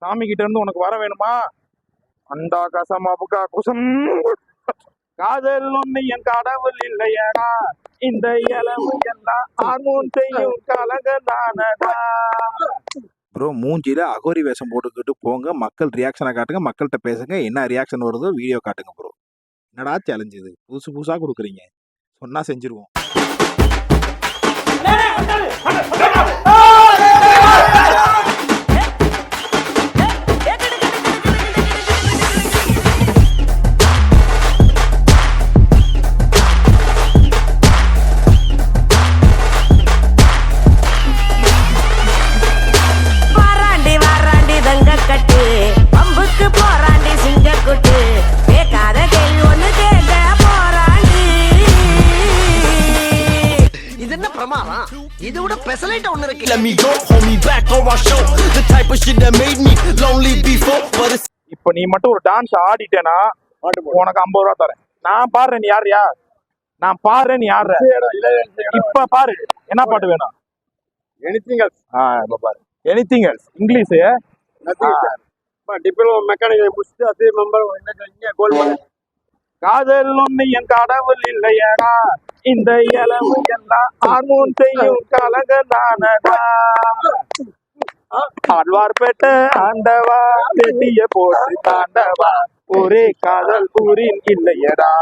சாமி கிட்ட இருந்து உனக்கு வர வேணுமா? அண்டா கசமா புக்கா குசம். காதல் ஒண்ணு என் கடவுள் இல்லையடா, இந்த இளவு எல்லாம் ஹார்மோன் செய்யும் கலங்க தானடா. ப்ரோ மூஞ்சில அகோரி வேஷம் போட்டுக்கிட்டு போங்க, மக்கள் ரியாக்ஷனை காட்டுங்க, மக்கள்கிட்ட பேசுங்க, என்ன ரியாக்ஷன் வருதோ வீடியோ காட்டுங்க ப்ரோ. என்னடா சேலஞ்ச் இது, புதுசு புதுசா கொடுக்குறீங்க, சொன்னா செஞ்சிருவோம். இது விட பெசலைட் ஒன்னு இருக்கு. Let me go, hold me back or I'll show the type of shit that made me lonely before. But it's இப்ப நீ மட்டும் ஒரு டான்ஸ் ஆடிட்டேனா உனக்கு 50 ரூபா தரேன். நான் பாடுறேன், நீ யாரியா? நான் பாடுறேன், நீ யாரு? இப்ப பாரு, என்ன பாட்டு வேணும்? Anything else. இப்ப பாரு, anything else. English diploma mechanical முடிச்சுட்டு அதே மெம்பர் என்ன கோல் பண்ண. காதல் ஒண்ணு என் கடவுள் இல்லையடா, இந்த இளவு எல்லாம் ஹார்மோன் செய்யும் கலங்க தானடா. ஆழ்வார்பேட்டை ஆண்டவா, வெட்டிய போட்டு தாண்டவா, ஒரே காதல் ஊரில் இல்லையடா.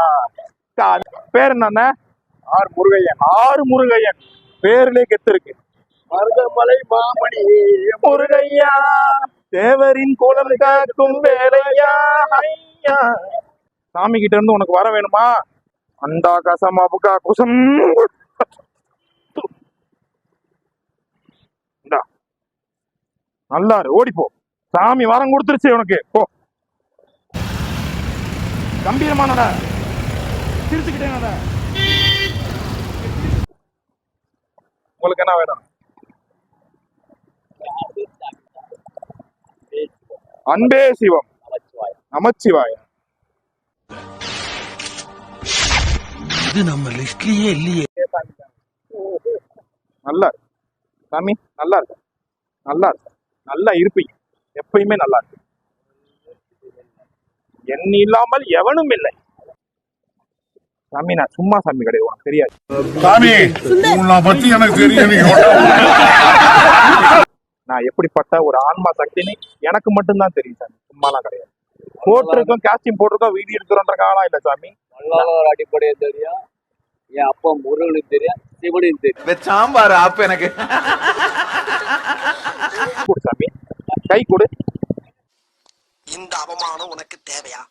பேர் என்ன? ஆர் முருகையன். ஆறு முருகையன். பேர்லயே கெத்து இருக்கு. மருதமலை மாமணி முருகையா, தேவரின் குலம் காக்கும் வேலையா. ஐயா, சாமி கிட்ட இருந்து உனக்கு வர வேணுமா? அண்டா கசமா புக்கா குசம். நல்லா ஓடிப்போ, சாமி வரம் கொடுத்துருச்சு உனக்கு. போ, கம்பீரமானடா, சிரிச்சுக்கிட்டேனடா. உங்களுக்கு என்ன வேணும்? அன்பே சிவம், நமச்சிவாய. இது நம்ம லிஸ்ட்லயே இல்லையே. நல்லா இருக்கு சாமி, நல்லா இருக்கு, நல்லா இருக்கு, நல்லா இருப்பீங்க, எப்பயுமே நல்லா இருக்கு. என் இல்லாமல் எவனும் இல்லை சாமி. நான் சும்மா சாமி கிடையாது, உனக்கு தெரியாது சாமி. உன்னை பத்தி எனக்கு தெரியும். நான் எப்படிப்பட்ட ஒரு ஆன்மா சக்தின்னு எனக்கு மட்டும்தான் தெரியும் சாமி, சும்மாலாம் கிடையாது. போட்டிருக்கோம், காஸ்டியூம் போட்டிருக்கோம், வீடியோ எடுக்கிறோன்ற காலம் இல்ல சாமி. ஒரு அடிப்படையா தெரியும், என் அப்பா முருகனுக்கு தெரியும், சிவனுக்கு தெரியும். சாம்பார் ஆப் எனக்கு கொடு சாமி, கை கொடு. இந்த அவமானம் உனக்கு தேவையா?